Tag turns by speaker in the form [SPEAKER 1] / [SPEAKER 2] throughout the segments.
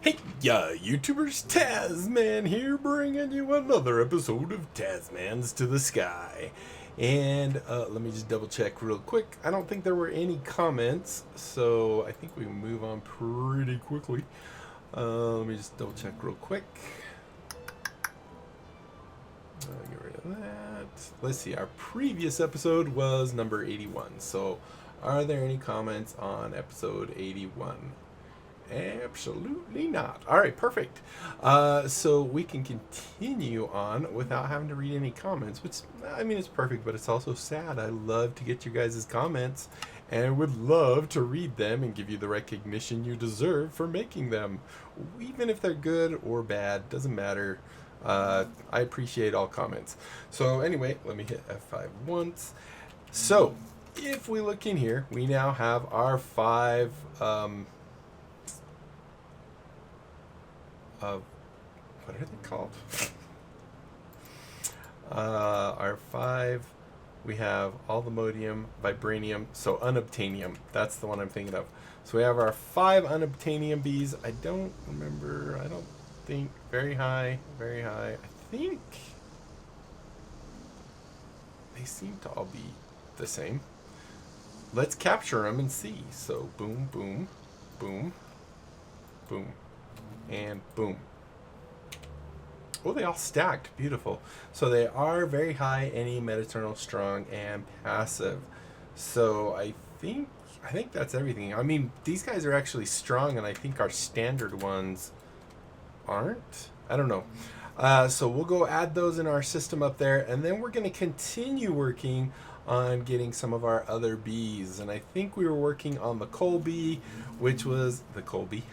[SPEAKER 1] Hey, YouTubers, Tazman here, bringing you another episode of Tazman's to the Sky. And let me just double check real quick. I don't think there were any comments, so I think we can move on pretty quickly. Let me just double check real quick. Get rid of that. Let's see, our previous episode was number 81. So, are there any comments on episode 81? Absolutely not. All right, perfect. So we can continue on without having to read any comments, which, I mean, it's perfect, but it's also sad. I love to get your guys' comments and would love to read them and give you the recognition you deserve for making them. Even if they're good or bad, doesn't matter. I appreciate all comments. So anyway, let me hit F5 once. So if we look in here, we now have our five... what are they called? Our five, we have Unobtanium, Vibranium, so Unobtanium. That's the one I'm thinking of. So we have our 5 Unobtanium bees. I don't think, very high. I think they seem to all be the same. Let's capture them and see. So boom, boom, boom, boom. And boom. Oh, they all stacked. Beautiful. So they are very high, any, Metaternal, strong, and passive. So I think that's everything. I mean, these guys are actually strong, and I think our standard ones aren't. I don't know. So we'll go add those in our system up there, and then we're going to continue working on getting some of our other bees. And I think we were working on the coal bee, which was the coal bee.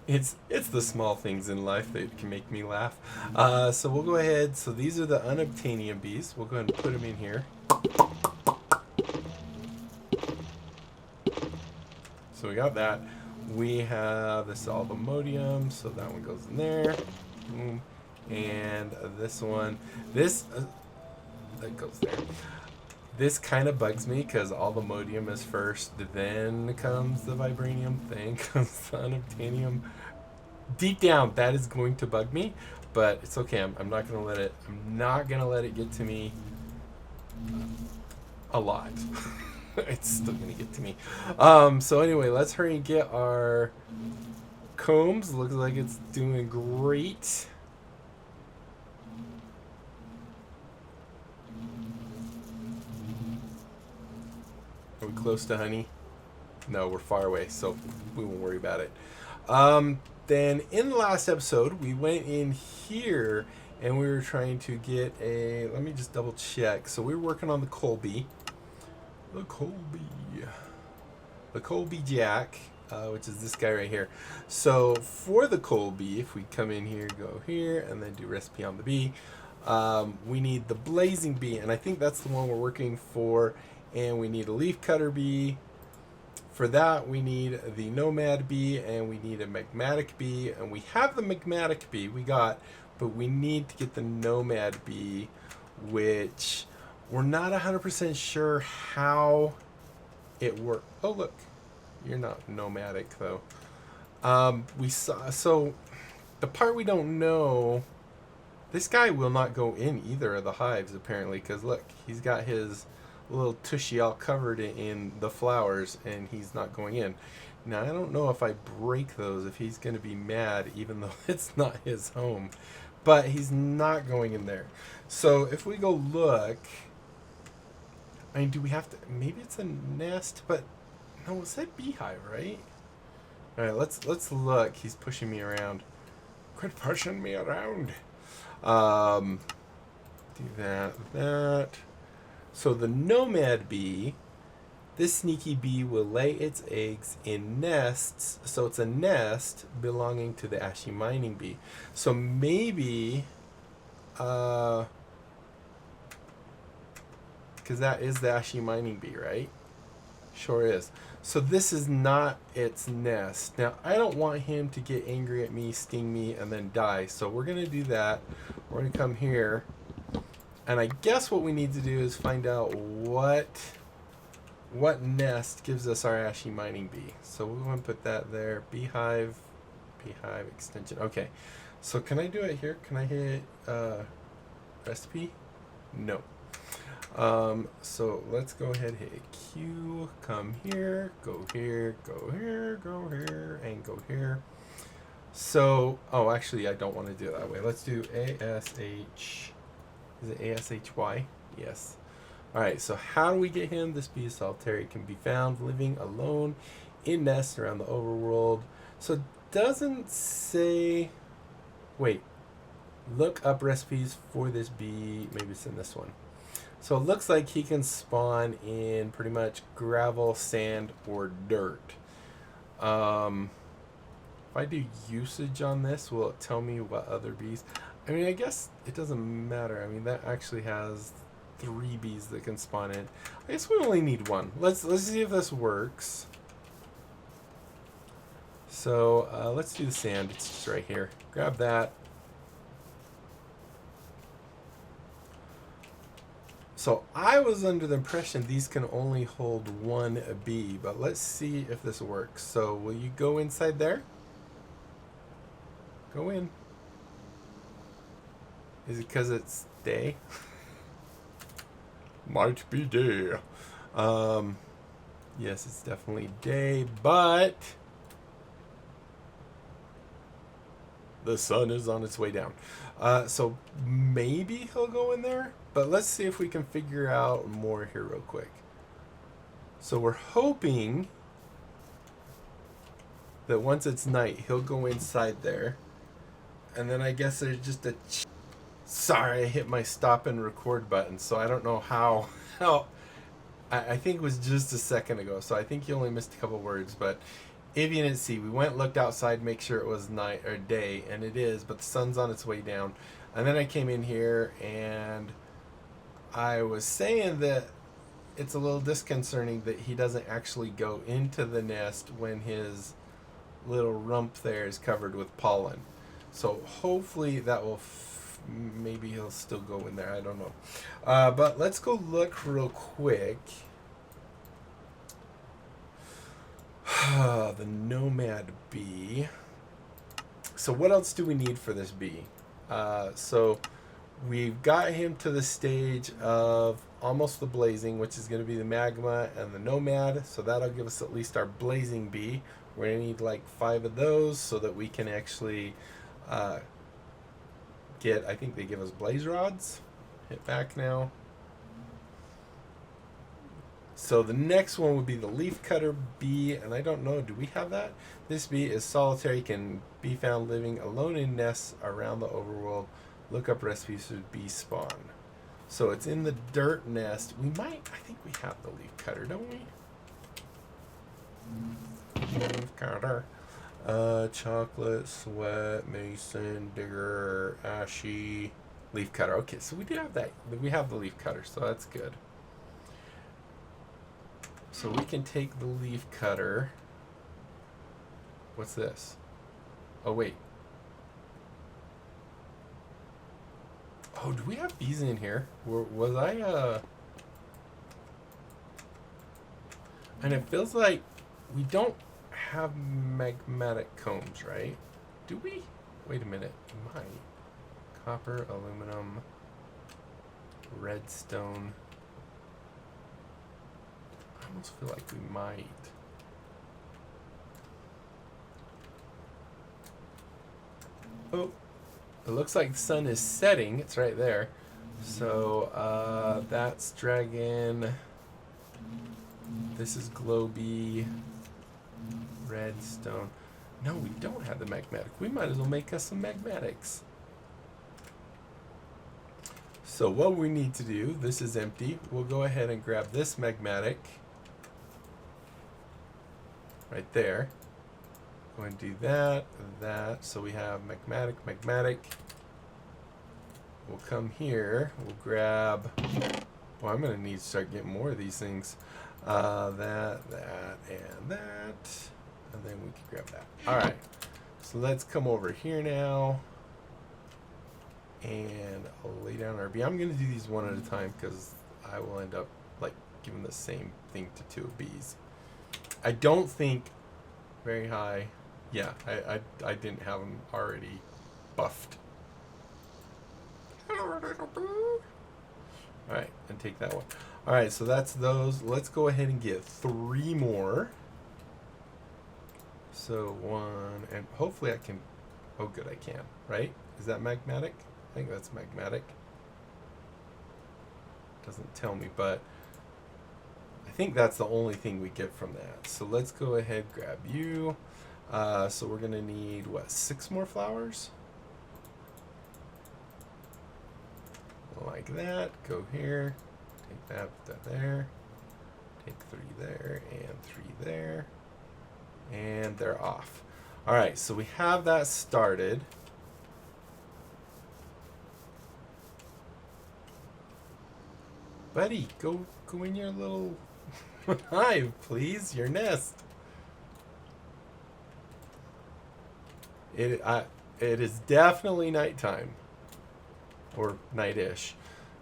[SPEAKER 1] It's the small things in life that can make me laugh. So we'll go ahead. So these are the Unobtanium bees. We'll go ahead and put them in here. So we got that. We have this Unobtanium, so that one goes in there. Boom. And this one, that goes there. This kind of bugs me because Unobtanium is first, then comes the Vibranium, then comes the Unobtanium. Deep down, that is going to bug me, but it's okay. I'm not gonna let it get to me a lot. It's still gonna get to me. So anyway, let's hurry and get our combs. Looks like it's doing great. Are we close to honey? No, we're far away, so we won't worry about it. Then in the last episode, we went in here and we were trying to get a... Let me just double check. So we were working on the coal bee. The coal bee jack, which is this guy right here. So for the coal bee, if we come in here, go here, and then do recipe on the bee, we need the blazing bee, and I think that's the one we're working for. And we need a leaf cutter bee. For that, we need the nomad bee, and we need a magmatic bee. And we have the magmatic bee, but we need to get the nomad bee, which we're not 100% sure how it works. Oh, look, you're not nomadic though. So the part we don't know, this guy will not go in either of the hives apparently, because look, he's got his little tushy all covered in the flowers, and he's not going in. Now I don't know if I break those, if he's going to be mad, even though it's not his home, but he's not going in there. So if we go look, I mean, do we have to, maybe it's a nest, but no, it's that beehive, right? All right, let's look. He's pushing me around. Quit pushing me around. Do that. So the nomad bee, this sneaky bee will lay its eggs in nests. So it's a nest belonging to the ashy mining bee. So maybe, because that is the ashy mining bee, right? Sure is. So this is not its nest. Now, I don't want him to get angry at me, sting me, and then die. So we're going to do that. We're going to come here. And I guess what we need to do is find out what what nest gives us our ashy mining bee. So we're going to put that there. Beehive extension. Okay. So can I do it here? Can I hit recipe? No. So let's go ahead and hit Q, come here, go here, go here, go here, and go here. So, oh, actually, I don't want to do it that way. Let's do ASH. Is it ASHY? Yes. All right, so how do we get him? This bee is solitary. It can be found living alone in nests around the overworld. So it doesn't say... Wait. Look up recipes for this bee. Maybe it's in this one. So it looks like he can spawn in pretty much gravel, sand, or dirt. If I do usage on this, will it tell me what other bees? I mean, I guess it doesn't matter. I mean, that actually has 3 bees that can spawn in. I guess we only need 1. Let's see if this works. So let's do the sand. It's just right here. Grab that. So I was under the impression these can only hold 1 bee, but let's see if this works. So will you go inside there? Go in. Is it because it's day? Might be day. Yes, it's definitely day, but the sun is on its way down. So maybe he'll go in there, but let's see if we can figure out more here real quick. So we're hoping that once it's night, he'll go inside there. And then I guess there's just a... Sorry, I hit my stop and record button, so I don't know how I think it was just a second ago, so I think you only missed a couple words, but if you didn't see, we went and looked outside, make sure it was night or day, and it is, but the sun's on its way down. And then I came in here and I was saying that it's a little disconcerting that he doesn't actually go into the nest when his little rump there is covered with pollen. So hopefully that will, maybe he'll still go in there. I don't know. But let's go look real quick. The nomad bee. So what else do we need for this bee? So we've got him to the stage of almost the blazing, which is going to be the magma and the nomad. So that'll give us at least our blazing bee. We're going to need like 5 of those so that we can actually get, I think they give us blaze rods. Hit back now. So the next one would be the leaf cutter bee, and I don't know, do we have that? This bee is solitary, can be found living alone in nests around the overworld. Look up recipes for bee spawn. So it's in the dirt nest. We might, I think we have the leaf cutter, don't we? Leaf cutter. Chocolate, sweat, mason, digger, ashy, leaf cutter. Okay, so we do have that. We have the leaf cutter, so that's good. So we can take the leaf cutter. What's this? Oh, wait. Oh, do we have bees in here? Was I, And it feels like we don't have magmatic combs, right? Do we? Wait a minute. We might. Copper, aluminum, redstone. I almost feel like we might. Oh, it looks like the sun is setting. It's right there. So that's dragon. This is globy. Redstone. No, we don't have the magmatic. We might as well make us some magmatics. So what we need to do, this is empty. We'll go ahead and grab this magmatic. Right there. Go and do that, that. So we have magmatic. We'll come here. We'll grab... Well, I'm going to need to start getting more of these things. That, and that. And then we can grab that. Alright. So let's come over here now. And I'll lay down our bee. I'm going to do these one at a time because I will end up like give them the same thing to 2 of Beez. I don't think very high. Yeah, I didn't have them already buffed. Alright, and take that one. Alright, so that's those. Let's go ahead and get 3 more. So 1, and hopefully I can... Oh, good, I can. Right? Is that magmatic? I think that's magmatic. Doesn't tell me, but I think that's the only thing we get from that. So let's go ahead, grab you. So we're going to need, what, 6 more flowers? Like that. Go here. Take that, put that there. Take 3 there, and 3 there. And they're off. Alright, so we have that started. Buddy, go in your little hive, please. Your nest. It is definitely nighttime. Or night-ish.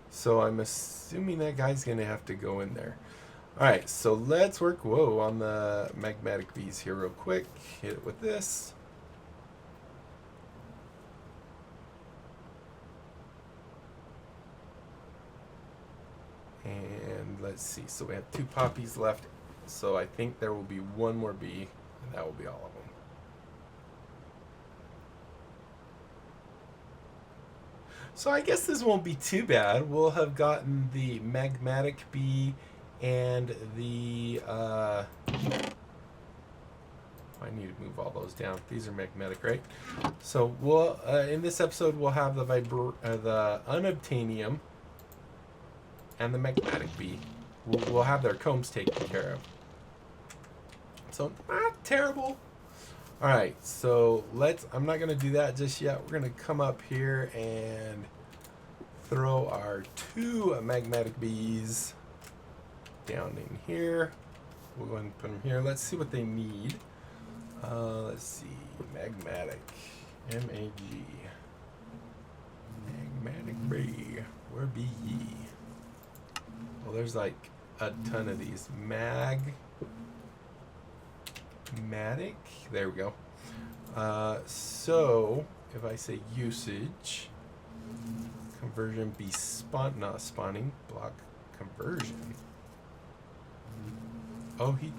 [SPEAKER 1] So I'm assuming that guy's going to have to go in there. Alright, so let's work, on the Magmatic Beez here real quick. Hit it with this. And let's see, so we have 2 poppies left. So I think there will be 1 more bee, and that will be all of them. So I guess this won't be too bad. We'll have gotten the Magmatic bee and the... I need to move all those down. These are magmatic, right? So we'll in this episode we'll have the Unobtanium and the Magmatic bee. We'll have their combs taken care of. So not terrible. All right, so I'm not gonna do that just yet. We're gonna come up here and throw our 2 Magmatic Beez down in here. We'll go ahead and put them here. Let's see what they need. Let's see, Magmatic, M-A-G, Magmatic bee, where be ye? Well, there's like a ton of these. Magmatic, there we go. So if I say usage, conversion be not spawning, block conversion. Oh, he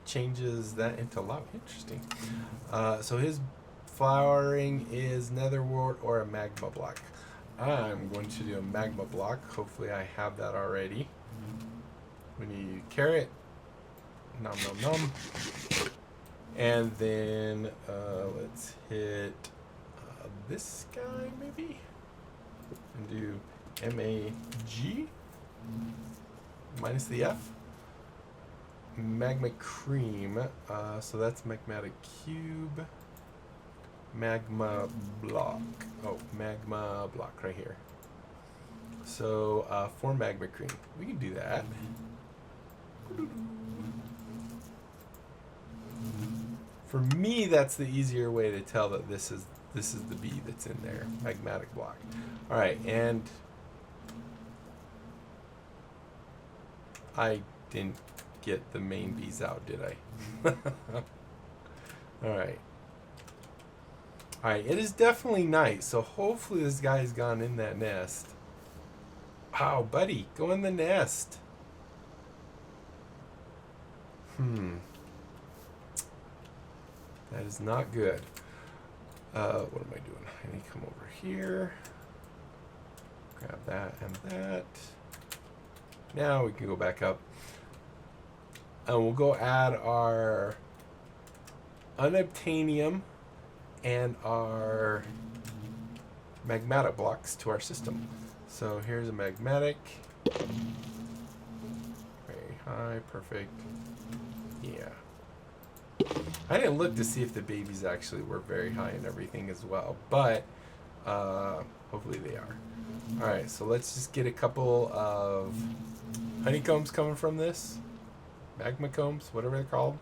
[SPEAKER 1] changes that into lava. Interesting. So his flowering is netherwort or a magma block. I'm going to do a magma block. Hopefully I have that already. We need carrot. Nom nom nom. And then let's hit this guy maybe. And do M-A-G minus the F. Magma cream, so that's magmatic cube, magma block. Oh, magma block right here. So 4 magma cream. We can do that. For me, that's the easier way to tell that this is the bee that's in there. Magmatic block. All right, and I didn't get the main bees out, did I? Alright. Alright, it is definitely night, so hopefully this guy's gone in that nest. Wow, buddy, go in the nest. That is not good. What am I doing? I need to come over here. Grab that and that. Now we can go back up. And we'll go add our Unobtanium and our magmatic blocks to our system. So here's a magmatic. Very high, perfect. Yeah. I didn't look to see if the babies actually were very high and everything as well, but hopefully they are. Alright, so let's just get a couple of honeycombs coming from this. Magma combs, whatever they're called.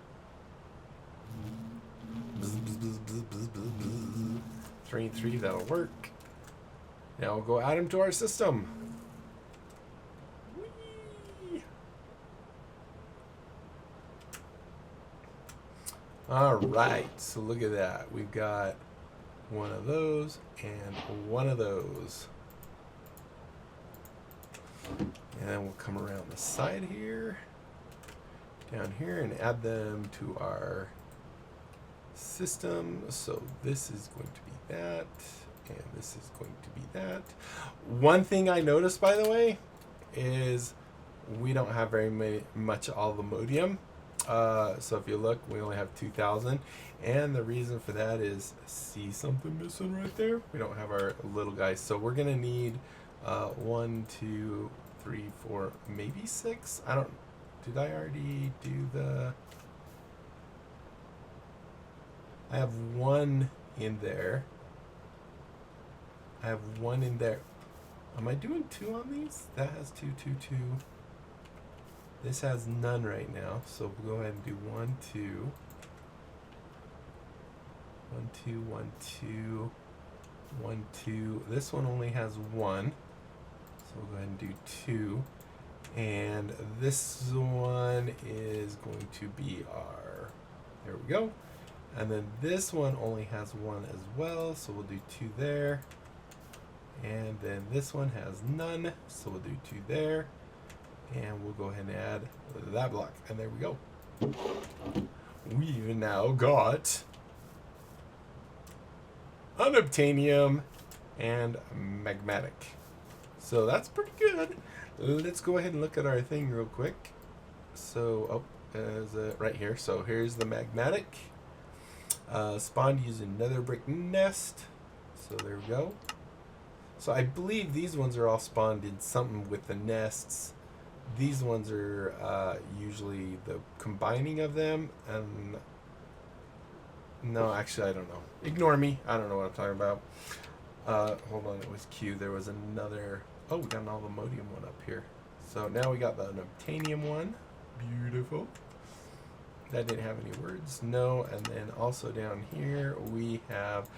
[SPEAKER 1] 3 and 3, that'll work. Now we'll go add them to our system. Whee! All right, so look at that. We've got one of those and one of those. And then we'll come around the side here, down here, and add them to our system. So this is going to be that, and this is going to be that. One thing I noticed, by the way, is we don't have very much Unobtanium. So if you look, we only have 2,000, and the reason for that is, see something missing right there? We don't have our little guys, so we're gonna need 1, 2, 3, 4, maybe 6. I don't. Did I already do the? I have 1 in there. I have 1 in there. Am I doing 2 on these? That has 2, 2, 2. This has none right now, so we'll go ahead and do 1, 2. 1, 2, 1, 2, 1, 2. This one only has 1, so we'll go ahead and do 2. And this one is going to be our, there we go. And then this one only has 1 as well, so we'll do 2 there. And then this one has none, so we'll do 2 there. And we'll go ahead and add that block. And there we go. We've now got Unobtanium and Magmatic. So that's pretty good. Let's go ahead and look at our thing real quick. So, right here. So here's the Magmatic. Spawned using nether brick nest. So there we go. So I believe these ones are all spawned in something with the nests. These ones are usually the combining of them, and no, actually I don't know. Ignore me. I don't know what I'm talking about. Hold on, it was Q. There was another. Oh, we got an Unobtanium one up here. So now we got the Unobtanium one. Beautiful. That didn't have any words. No, and then also down here we have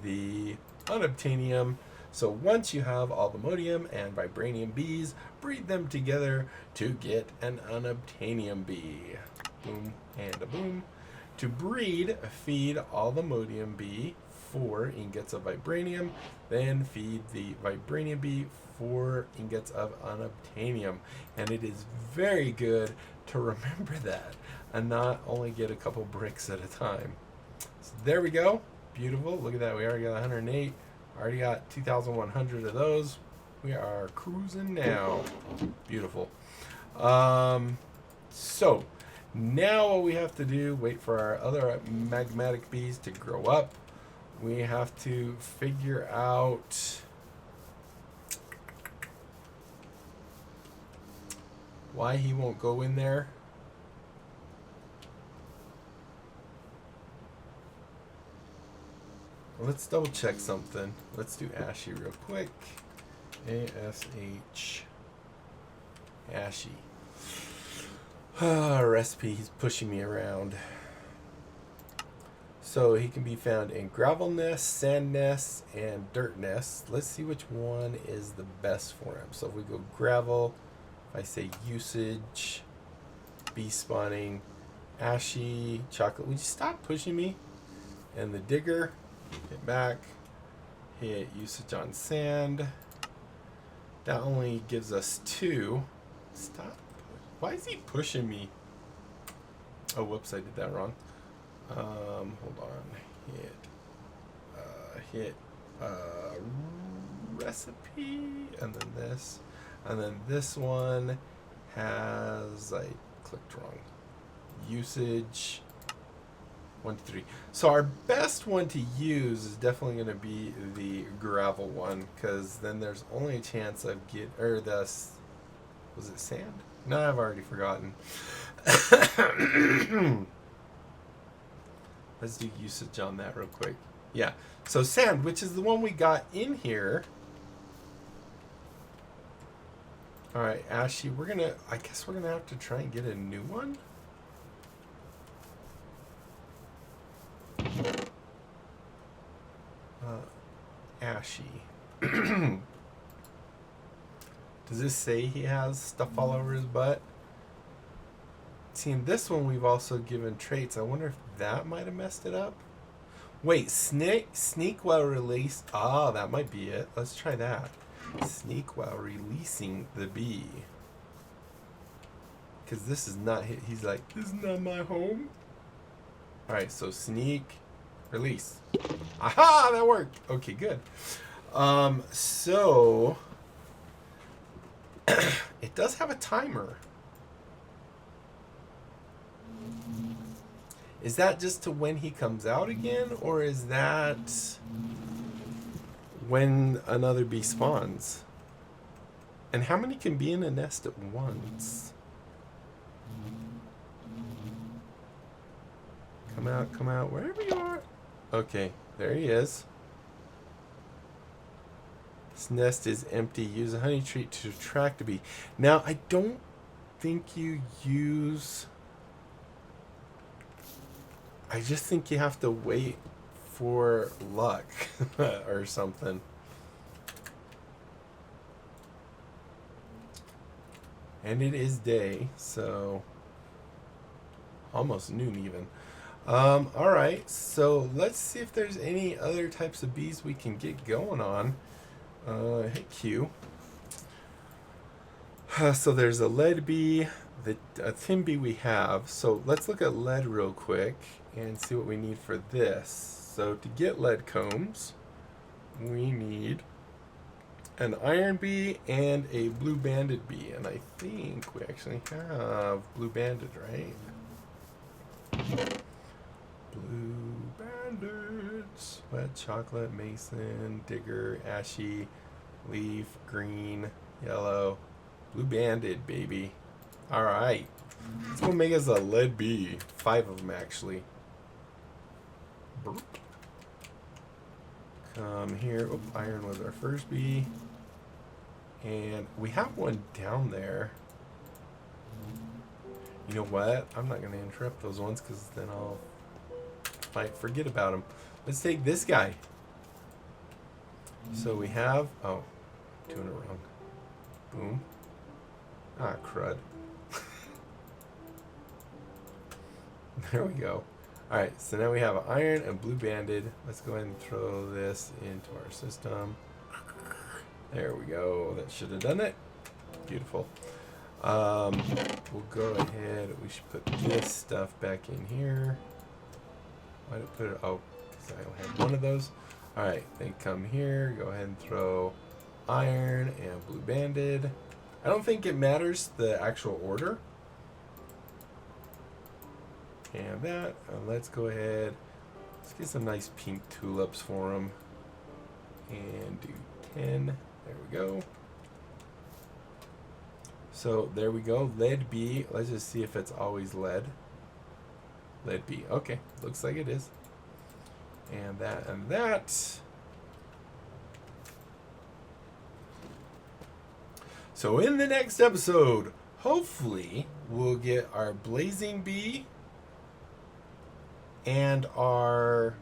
[SPEAKER 1] the Unobtanium. So once you have all the Unobtanium and Vibranium bees, breed them together to get an Unobtanium bee. Boom and a boom. To breed, feed all the Unobtanium bee 4 ingots of Vibranium, then feed the Vibranium bee 4 ingots of Unobtanium. And it is very good to remember that and not only get a couple bricks at a time. So there we go. Beautiful. Look at that. We already got 108. Already got 2,100 of those. We are cruising now. Beautiful. So now what we have to do, wait for our other magmatic bees to grow up. We have to figure out why he won't go in there. Let's double check something. Let's do Ashy real quick. ASH. Ashy. Recipe, he's pushing me around. So he can be found in gravel nests, sand nests, and dirt nests. Let's see which one is the best for him. So if we go gravel, if I say usage, bee spawning, ashy, chocolate. Would you stop pushing me? And the digger. Hit back, hit usage on sand. That only gives us 2. Stop. Why is he pushing me? Oh, whoops, I did that wrong. Hold on. Hit recipe, and then this. And then this one has, I clicked wrong. Usage. 1, 2, 3. So our best one to use is definitely going to be the gravel one, because then there's only a chance of was it sand? No, I've already forgotten. Let's do usage on that real quick. Yeah. So sand, which is the one we got in here. All right, Ashy, I guess we're going to have to try and get a new one. Ashy. Does this say he has stuff all over his butt? See, in this one, we've also given traits. I wonder if that might have messed it up. Wait, sneak while release. Ah, that might be it. Let's try that. Sneak while releasing the bee. Because this is not, he's like, this is not my home. Alright, so sneak, release. Aha, that worked. Okay, good. So, it does have a timer. Is that just to when he comes out again, or is that when another bee spawns? And how many can be in a nest at once? Come out, wherever you are. Okay, there he is. This nest is empty. Use a honey treat to attract a bee. Now, I don't think you use... I just think you have to wait for luck or something. And it is day, so almost noon even. Alright, so let's see if there's any other types of bees we can get going on. Hit Q. So there's a lead bee, a tin bee we have. So let's look at lead real quick and see what we need for this. So to get lead combs, we need an iron bee and a blue banded bee. And I think we actually have blue banded, right? Blue bandits, wet chocolate, mason, digger, ashy, leaf, green, yellow, blue banded, baby. Alright, let's go make us a lead bee. 5 of them actually. Burp. Come here. Oh, iron was our first bee. And we have one down there. You know what? I'm not going to interrupt those ones because then I'll might forget about them. Let's take this guy. So we have... Oh, doing it wrong. Boom. Ah, crud. There we go. Alright, so now we have iron and blue banded. Let's go ahead and throw this into our system. There we go. That should have done it. Beautiful. We'll go ahead. We should put this stuff back in here. Why did I put it? Oh, because I only had one of those. Alright, then come here. Go ahead and throw iron and blue banded. I don't think it matters the actual order. And that. And let's go ahead. Let's get some nice pink tulips for them. And do 10. There we go. So there we go. Lead B. Let's just see if it's always lead. Lead B. Okay. Looks like it is. And that and that. So in the next episode, hopefully we'll get our blazing bee and our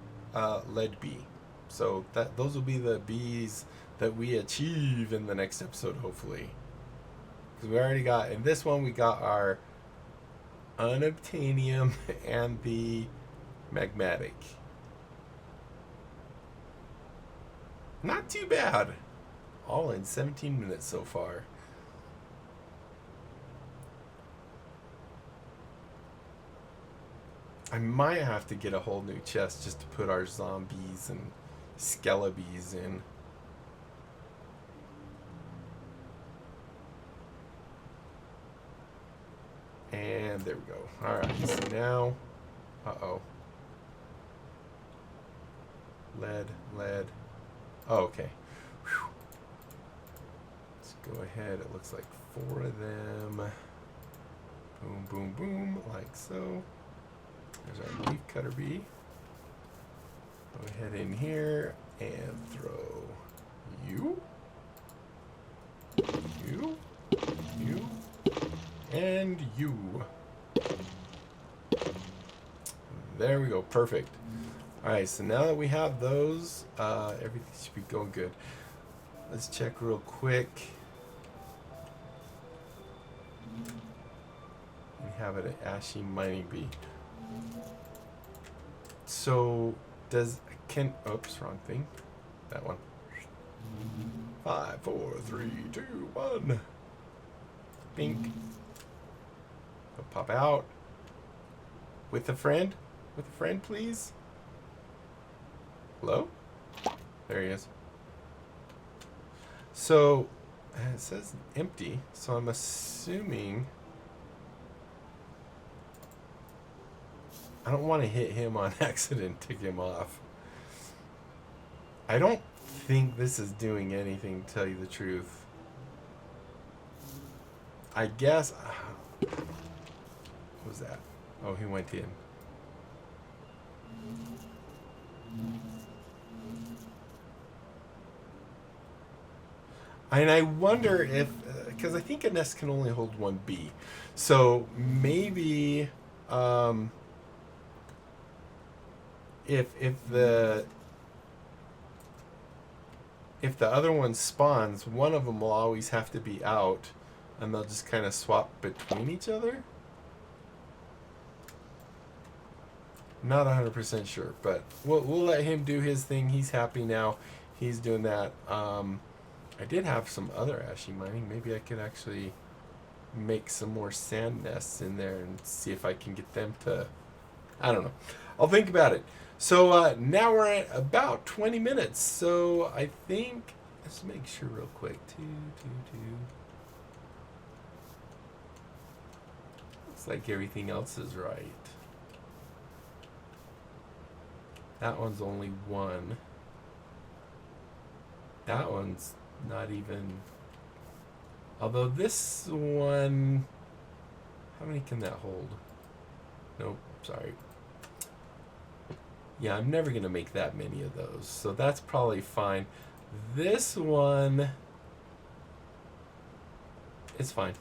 [SPEAKER 1] lead bee. So those will be the bees that we achieve in the next episode, hopefully. Because we already got, in this one, we got our Unobtanium and the Magmatic. Not too bad. All in 17 minutes so far. I might have to get a whole new chest just to put our zombies and skelebees in. And there we go. Alright, so now... Uh-oh. Lead. Oh, okay. Whew. Let's go ahead. It looks like 4 of them. Boom, boom, boom, like so. There's our leaf cutter bee. Go ahead in here and throw you, and you. There we go, perfect. Alright, so now that we have those, everything should be going good. Let's check real quick. We have an ashy mining bee. So oops, wrong thing. That one. 5, 4, 3, 2, 1. Pink. He'll pop out. With a friend? With a friend, please? Hello? There he is. So, it says empty, so I'm assuming... I don't want to hit him on accident, tick him off. I don't think this is doing anything, to tell you the truth. I guess... what was that? Oh, he went in. And I wonder if... because I think a nest can only hold one bee. So maybe... if the other one spawns, one of them will always have to be out, and they'll just kind of swap between each other. Not 100% sure, but we'll let him do his thing. He's happy now. He's doing that. I did have some other ashy mining. Maybe I could actually make some more sand nests in there and see if I can get them to... I don't know. I'll think about it. So now we're at about 20 minutes. So I think... let's make sure real quick. 2, 2, 2. Looks like everything else is right. That one's only 1. That one's not even... although this one... how many can that hold? Nope, sorry. Yeah, I'm never going to make that many of those. So that's probably fine. This one... it's fine.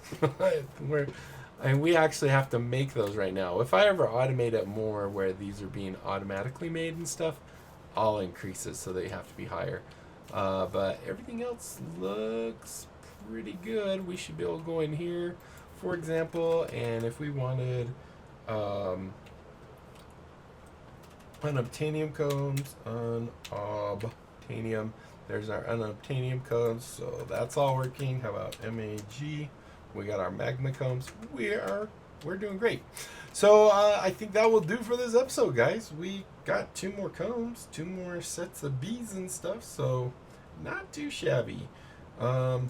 [SPEAKER 1] We actually have to make those right now. If I ever automate it more where these are being automatically made and stuff, I'll increase it so they have to be higher. But everything else looks pretty good. We should be able to go in here, for example, and if we wanted unobtanium cones, unobtanium, there's our unobtanium cones, so that's all working. How about MAG? We got our magma combs. We're doing great. So I think that will do for this episode, guys. We got 2 more combs, 2 more sets of bees and stuff, so not too shabby. Trying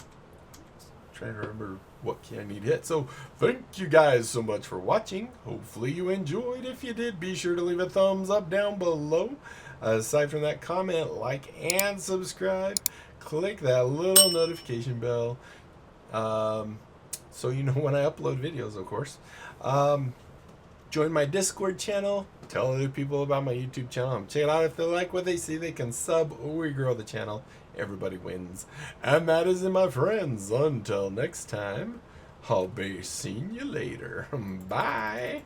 [SPEAKER 1] to remember what key I need to hit. So thank you guys so much for watching. Hopefully you enjoyed. If you did, be sure to leave a thumbs up down below. Aside from that, comment, like, and subscribe. Click that little notification bell. So you know when I upload videos, of course. Join my Discord channel. Tell other people about my YouTube channel. Check it out. If they like what they see, they can sub or grow the channel. Everybody wins. And that is it, my friends. Until next time, I'll be seeing you later. Bye.